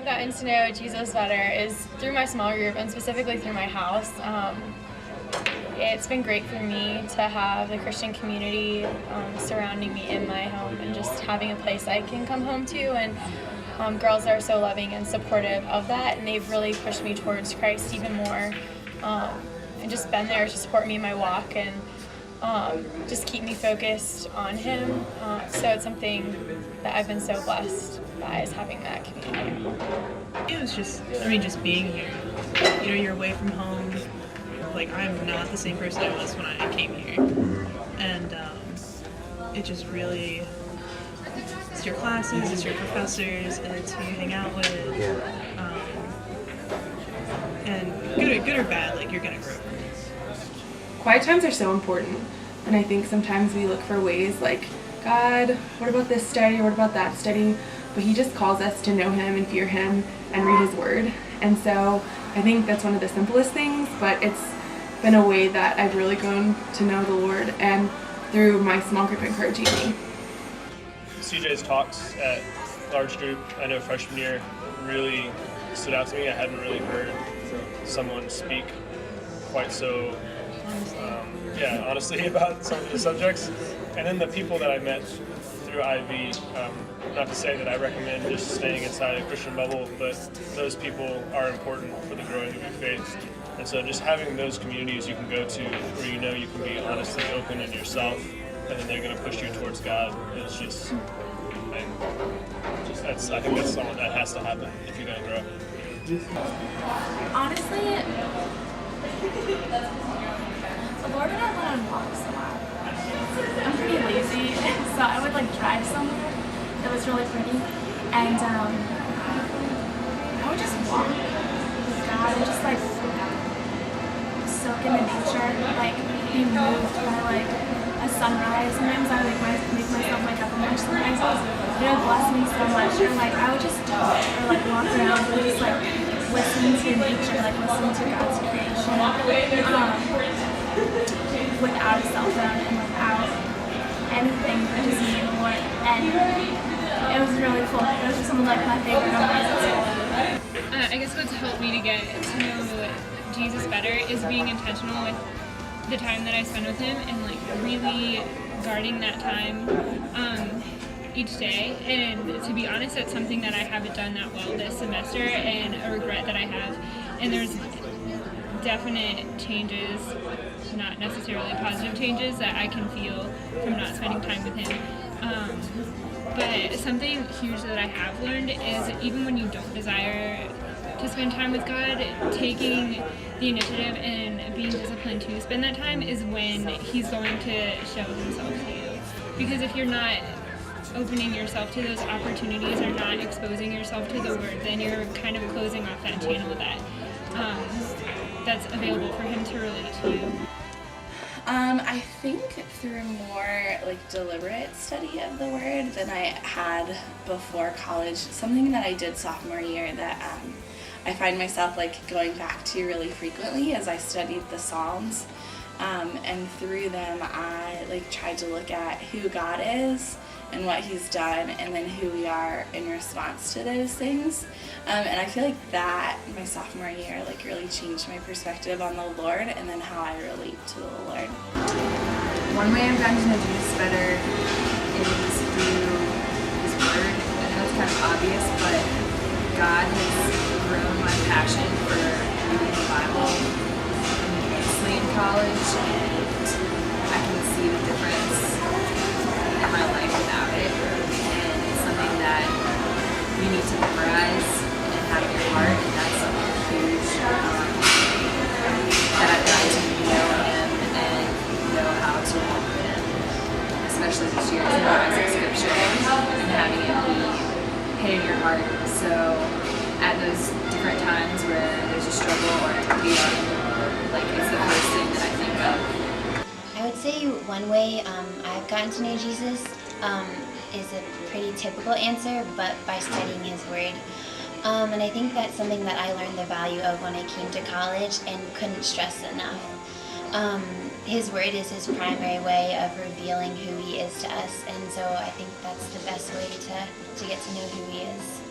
I've gotten to know Jesus better is through my small group and specifically through my house. It's been great for me to have the Christian community surrounding me in my home and just having a place I can come home to, and girls are so loving and supportive of that, and they've really pushed me towards Christ even more, and just been there to support me in my walk and just keep me focused on Him. So it's something that I've been so blessed by, is having that community. It was just being here. You know, you're away from home. Like, I'm not the same person I was when I came here. And it just really, it's your classes, it's your professors, it's who you hang out with. And good or bad, like, you're gonna grow. Quiet times are so important, and I think sometimes we look for ways like, God, what about this study or what about that study? But He just calls us to know Him and fear Him and read His Word. And so I think that's one of the simplest things, but it's been a way that I've really grown to know the Lord, and through my small group encouraging me. CJ's talks at large group, I know freshman year, really stood out to me. I hadn't really heard someone speak quite so honestly about some of the subjects. And then the people that I met through IV, not to say that I recommend just staying inside a Christian bubble, but those people are important for the growing of your faith. And so just having those communities you can go to where you know you can be honestly open in yourself, and then they're going to push you towards God, is just I think that's all that has to happen if you're going to grow. Honestly, the Lord and I went on walks a lot. I'm pretty lazy, so I would like drive somewhere that was really pretty, and I would just walk with God and just like soak in the nature, like be moved by like a sunrise. Sometimes I would make myself wake up and watch sunrises. It would bless me so much. Or like I would just talk or like walk around and just like listen to nature, like listen to God's creation, without a cell phone and without anything but just me and the Lord. And it was really cool. It was just some of like my favorite memories at school. I guess what's helped me to get to know Jesus better is being intentional with the time that I spend with Him and like really guarding that time each day. And to be honest, that's something that I haven't done that well this semester, and a regret that I have. And there's definite changes, not necessarily positive changes, that I can feel from not spending time with Him. But something huge that I have learned is even when you don't desire to spend time with God, taking the initiative and being disciplined to spend that time is when He's going to show Himself to you. Because if you're not opening yourself to those opportunities or not exposing yourself to the Word, then you're kind of closing off that channel that's available for Him to relate to you. I think through more like deliberate study of the Word than I had before college. Something that I did sophomore year that I find myself like going back to really frequently as I studied the Psalms, and through them I like tried to look at who God is and what He's done, and then who we are in response to those things. And I feel like that my sophomore year like really changed my perspective on the Lord and then how I relate to the Lord. One way I've gotten to know Jesus better is through His Word. I know it's kind of obvious, but God has grown my passion for reading the Bible immensely in college, and I can see the difference in my life without it. And it's something that you need to memorize and have in your heart, and that's something huge that I've gotten to know Him and know how to walk with Him, especially this year, memorizing Scripture and having it be hit in your heart. So at those different times where there's a struggle or like it's the first thing that I think of. I would say one way I've gotten to know Jesus is a pretty typical answer, but by studying His Word. And I think that's something that I learned the value of when I came to college and couldn't stress enough. His Word is His primary way of revealing who He is to us, and so I think that's the best way to get to know who He is.